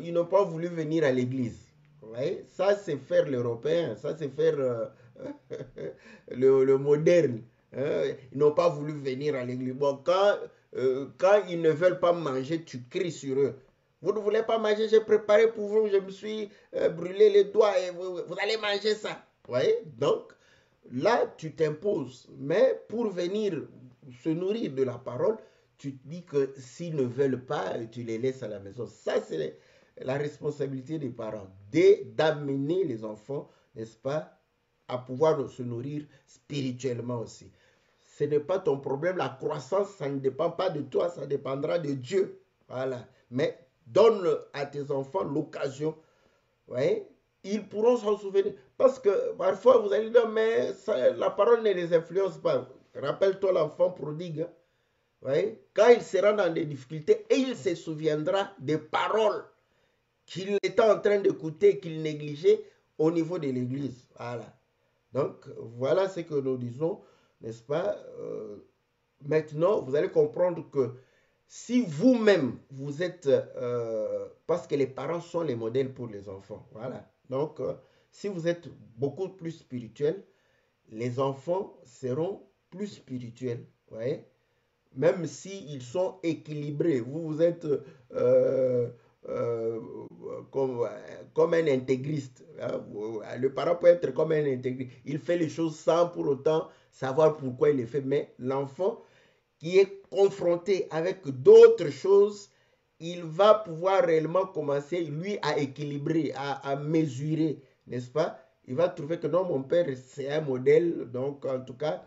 Speaker 1: ils n'ont pas voulu venir à l'église. Ouais, ça, c'est faire l'européen, ça, c'est faire le moderne. Hein. Ils n'ont pas voulu venir à l'église. Bon, quand ils ne veulent pas manger, tu cries sur eux. Vous ne voulez pas manger, j'ai préparé pour vous, je me suis brûlé les doigts et vous allez manger ça. Vous voyez? Donc, là, tu t'imposes. Mais pour venir se nourrir de la parole, tu te dis que s'ils ne veulent pas, tu les laisses à la maison. Ça, c'est la responsabilité des parents, d'amener les enfants, n'est-ce pas, à pouvoir se nourrir spirituellement aussi. Ce n'est pas ton problème, la croissance, ça ne dépend pas de toi, ça dépendra de Dieu. Voilà. Mais donne à tes enfants l'occasion, ouais, ils pourront s'en souvenir. Parce que parfois, vous allez dire, mais ça, la parole ne les influence pas. Rappelle-toi l'enfant prodigue. Ouais, quand il sera dans des difficultés, et il se souviendra des paroles qu'il était en train d'écouter, qu'il négligeait au niveau de l'église. Voilà. Donc, voilà ce que nous disons, n'est-ce pas? Maintenant, vous allez comprendre que si vous-même, vous êtes... parce que les parents sont les modèles pour les enfants. Voilà. Donc, si vous êtes beaucoup plus spirituel, les enfants seront plus spirituels. Vous voyez? Même s'ils sont équilibrés. Vous êtes comme un intégriste. Hein? Le parent peut être comme un intégriste. Il fait les choses sans pour autant savoir pourquoi il les fait. Mais l'enfant qui est confronté avec d'autres choses, il va pouvoir réellement commencer, lui, à équilibrer, à mesurer, n'est-ce pas? Il va trouver que non, mon père, c'est un modèle. Donc, en tout cas,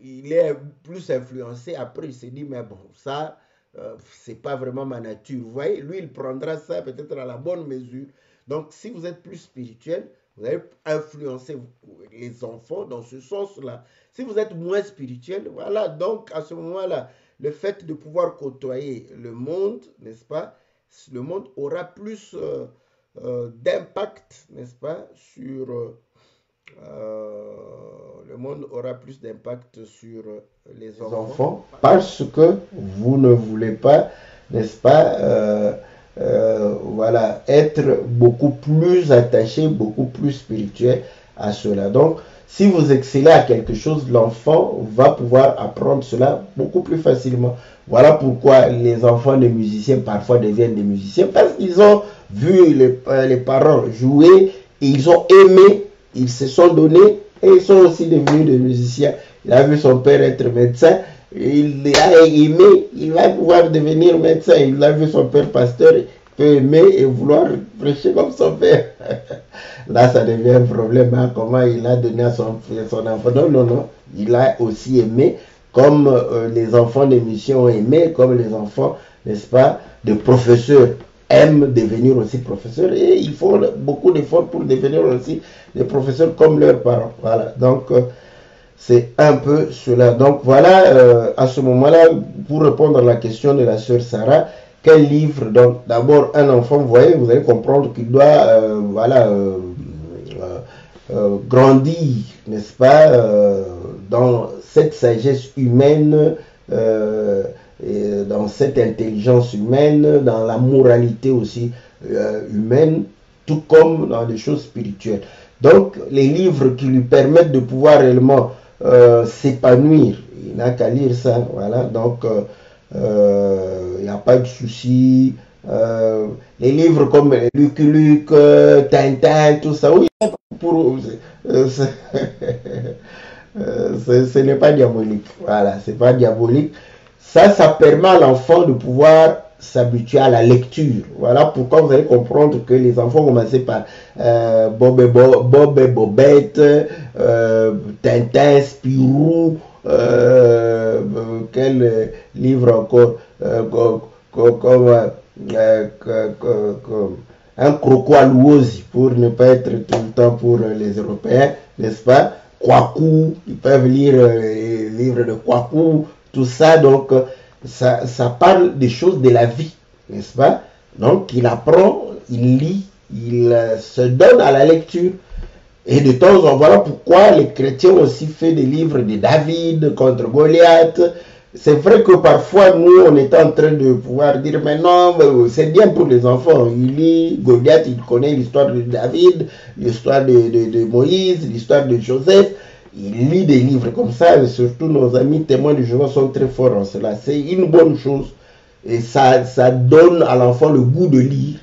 Speaker 1: il est plus influencé. Après, il s'est dit, mais bon, ça, c'est pas vraiment ma nature. Vous voyez, lui, il prendra ça peut-être à la bonne mesure. Donc, si vous êtes plus spirituel, vous allez influencer les enfants dans ce sens-là. Si vous êtes moins spirituel, voilà, donc à ce moment-là, le fait de pouvoir côtoyer le monde, n'est-ce pas, le monde aura plus d'impact, n'est-ce pas, sur... le monde aura plus d'impact sur les enfants parce que vous ne voulez pas, n'est-ce pas, voilà, être beaucoup plus attaché, beaucoup plus spirituel à cela. Donc, si vous excellez à quelque chose, l'enfant va pouvoir apprendre cela beaucoup plus facilement. Voilà pourquoi les enfants de musiciens parfois deviennent des musiciens, parce qu'ils ont vu les parents jouer et ils ont aimé, ils se sont donnés et ils sont aussi devenus des musiciens. Il a vu son père être médecin, il a aimé, il va pouvoir devenir médecin. Il a vu son père pasteur, il peut aimer et vouloir prêcher comme son père. Là, ça devient un problème. Hein? Comment il a donné à son enfant? Non, non, non. Il a aussi aimé, comme les enfants des missions ont aimé, comme les enfants, n'est-ce pas, de professeurs aiment devenir aussi professeurs. Et ils font beaucoup d'efforts pour devenir aussi des professeurs comme leurs parents. Voilà. Donc, c'est un peu cela. Donc, voilà, à ce moment-là, pour répondre à la question de la sœur Sarah, quel livre? Donc, d'abord, un enfant, vous voyez, vous allez comprendre qu'il doit, voilà, grandir, n'est-ce pas, dans cette sagesse humaine, et dans cette intelligence humaine, dans la moralité aussi humaine, tout comme dans les choses spirituelles. Donc, les livres qui lui permettent de pouvoir réellement s'épanouir, il n'a qu'à lire ça, voilà. Donc, il n'y a pas de souci. Les livres comme Lucky Luke, Tintin, tout ça, oui, pour, ce n'est pas diabolique. Voilà, c'est pas diabolique. Ça permet à l'enfant de pouvoir s'habituer à la lecture. Voilà pourquoi vous allez comprendre que les enfants commencent par Bob et Bobette, Tintin, Spirou, quel livre encore, un croco à l'ouosi, pour ne pas être tout le temps pour les Européens, n'est-ce pas? Kwaku, ils peuvent lire les livres de Kwaku, tout ça. Donc ça parle des choses de la vie, n'est-ce pas? Donc il apprend, il lit, il se donne à la lecture. Et de temps en temps, voilà pourquoi les chrétiens ont aussi fait des livres de David contre Goliath. C'est vrai que parfois, nous, on est en train de pouvoir dire, mais non, c'est bien pour les enfants. Il lit Goliath, il connaît l'histoire de David, l'histoire de Moïse, l'histoire de Joseph. Il lit des livres comme ça, et surtout nos amis témoins de Jéhovah sont très forts en cela. C'est une bonne chose. Et ça donne à l'enfant le goût de lire.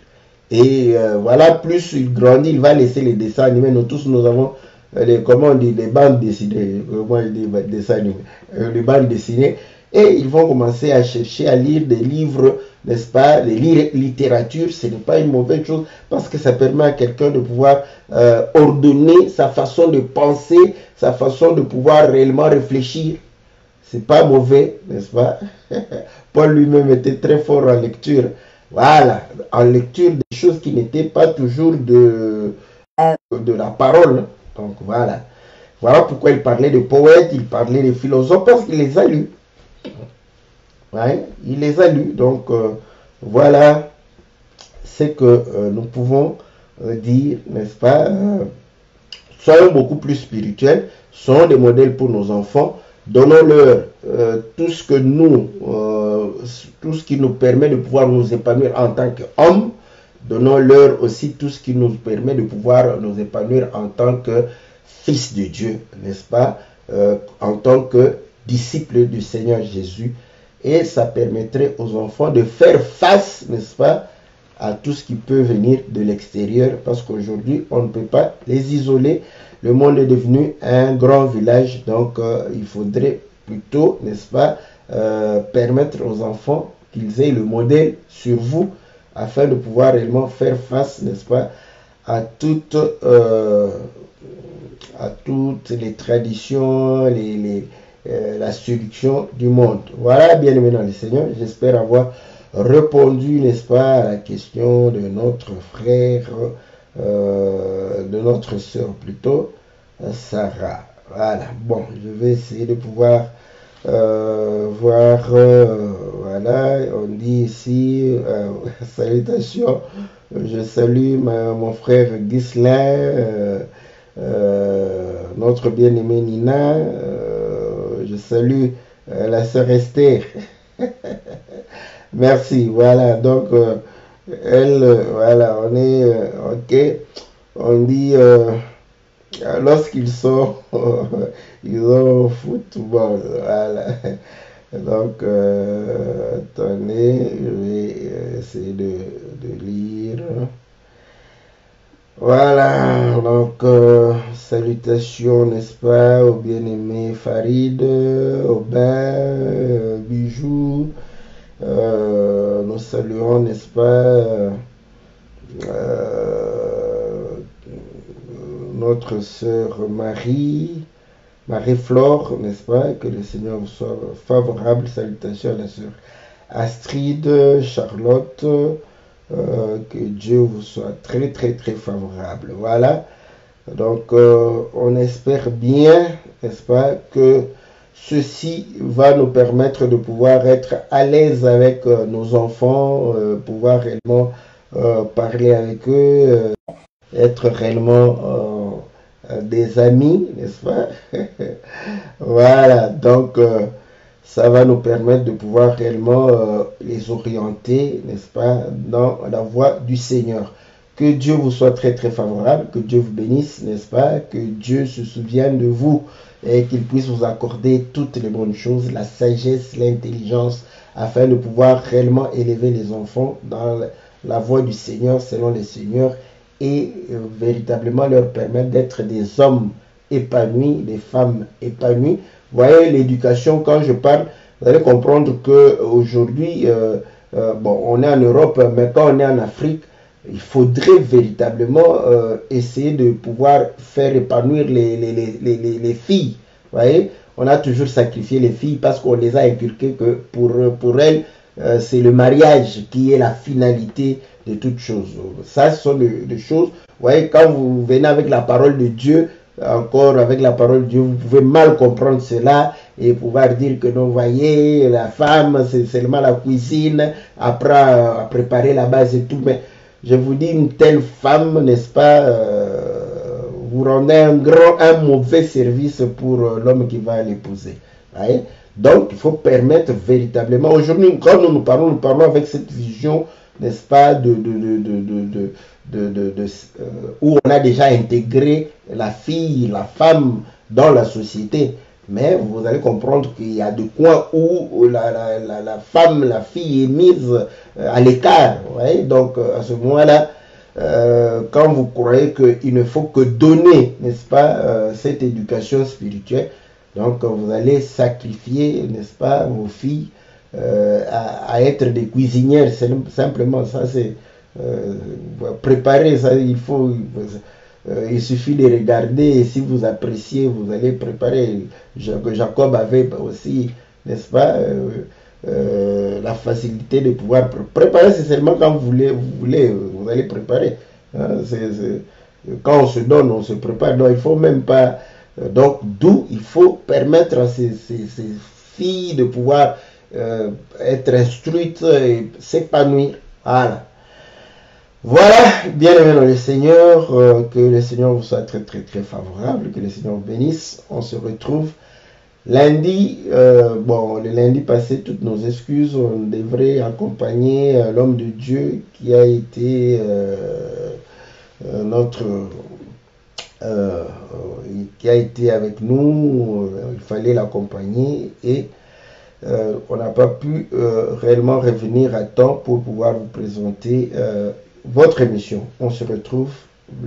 Speaker 1: Et voilà, plus il grandit, il va laisser les dessins animés. Nous tous, nous avons comment on dit, les bandes dessinées. Comment je dis, dessins animés, les bandes dessinées. Et ils vont commencer à chercher à lire des livres n'est-ce pas, les littératures, ce n'est pas une mauvaise chose parce que ça permet à quelqu'un de pouvoir ordonner sa façon de penser, sa façon de pouvoir réellement réfléchir. C'est pas mauvais, n'est-ce pas? Paul lui-même était très fort en lecture. Voilà, en lecture des choses qui n'étaient pas toujours de la parole. Donc voilà. Voilà pourquoi il parlait de poètes, il parlait de philosophes, parce qu'il les a lus. Ouais, il les a lus. Donc voilà ce que nous pouvons dire, n'est-ce pas? Soyons beaucoup plus spirituels, soyons des modèles pour nos enfants. Donnons-leur tout ce que tout ce qui nous permet de pouvoir nous épanouir en tant qu'hommes. Donnons-leur aussi tout ce qui nous permet de pouvoir nous épanouir en tant que fils de Dieu, n'est-ce pas, en tant que disciples du Seigneur Jésus. Et ça permettrait aux enfants de faire face, n'est-ce pas, à tout ce qui peut venir de l'extérieur, parce qu'aujourd'hui, on ne peut pas les isoler. Le monde est devenu un grand village, donc il faudrait plutôt, n'est-ce pas, permettre aux enfants qu'ils aient le modèle sur vous, afin de pouvoir réellement faire face, n'est-ce pas, à toutes les traditions, la séduction du monde. Voilà, bien aimé dans le Seigneur, j'espère avoir répondu, n'est-ce pas, à la question de notre frère, de notre sœur plutôt, Sarah. Voilà, bon, je vais essayer de pouvoir voir, voilà, on dit ici, salutations, je salue mon frère Ghislain, notre bien-aimé Nina, je salue la sœur Esther. Merci, voilà, donc voilà, on est, ok, on dit, lorsqu'ils sont, ils ont football, voilà, donc, attendez, je vais essayer de lire, voilà, donc, salutations, n'est-ce pas, au bien-aimé Farid, Aubin, Bijou, nous saluons, n'est-ce pas, notre sœur Marie-Flore, n'est-ce pas, que le Seigneur vous soit favorable. Salutations à la sœur Astrid, Charlotte, que Dieu vous soit très très très favorable. Voilà, donc on espère bien, n'est-ce pas, que ceci va nous permettre de pouvoir être à l'aise avec nos enfants, pouvoir réellement parler avec eux, être réellement des amis, n'est-ce pas? Voilà, donc ça va nous permettre de pouvoir réellement les orienter, n'est-ce pas, dans la voie du Seigneur. Que Dieu vous soit très très favorable, que Dieu vous bénisse, n'est-ce pas, que Dieu se souvienne de vous et qu'il puisse vous accorder toutes les bonnes choses, la sagesse, l'intelligence, afin de pouvoir réellement élever les enfants dans la voie du Seigneur, selon le Seigneur, et véritablement leur permettre d'être des hommes épanouis, des femmes épanouies. Vous voyez, l'éducation, quand je parle, vous allez comprendre qu'aujourd'hui, bon, on est en Europe, mais quand on est en Afrique, il faudrait véritablement essayer de pouvoir faire épanouir les filles. Vous voyez, on a toujours sacrifié les filles parce qu'on les a inculquées que pour elles, c'est le mariage qui est la finalité de toutes choses. Ça, ce sont des choses. Vous voyez, quand vous venez avec la parole de Dieu, encore avec la parole de Dieu, vous pouvez mal comprendre cela et pouvoir dire que non, vous voyez, la femme, c'est seulement la cuisine, après à préparer la base et tout. Mais je vous dis, une telle femme, n'est-ce pas, vous rendez un mauvais service pour l'homme qui va l'épouser. Donc, il faut permettre véritablement, aujourd'hui, quand nous parlons avec cette vision, n'est-ce pas, où on a déjà intégré la fille, la femme dans la société. Mais vous allez comprendre qu'il y a des coins où la femme, la fille est mise à l'écart. Donc, à ce moment-là, quand vous croyez qu'il ne faut que donner, n'est-ce pas, cette éducation spirituelle, donc vous allez sacrifier, n'est-ce pas, vos filles à être des cuisinières, simplement ça c'est préparer, ça il suffit de regarder et si vous appréciez, vous allez préparer. Jacob avait aussi, n'est-ce pas, la facilité de pouvoir préparer, c'est seulement quand vous allez préparer. Hein, quand on se donne, on se prépare. Donc il faut même pas. Donc d'où il faut permettre à ces filles de pouvoir être instruites et s'épanouir. Voilà. Voilà, bien aimé dans le Seigneur, que le Seigneur vous soit très très très favorable, que le Seigneur vous bénisse. On se retrouve lundi, le lundi passé, toutes nos excuses, on devrait accompagner l'homme de Dieu qui a été qui a été avec nous, il fallait l'accompagner et on n'a pas pu réellement revenir à temps pour pouvoir vous présenter votre émission. On se retrouve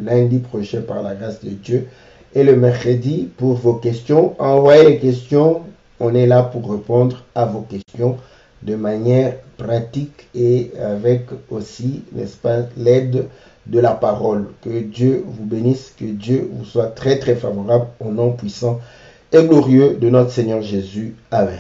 Speaker 1: lundi prochain par la grâce de Dieu et le mercredi pour vos questions. Envoyez les questions, on est là pour répondre à vos questions de manière pratique et avec aussi, n'est-ce pas, l'aide de la parole. Que Dieu vous bénisse, que Dieu vous soit très très favorable au nom puissant et glorieux de notre Seigneur Jésus. Amen.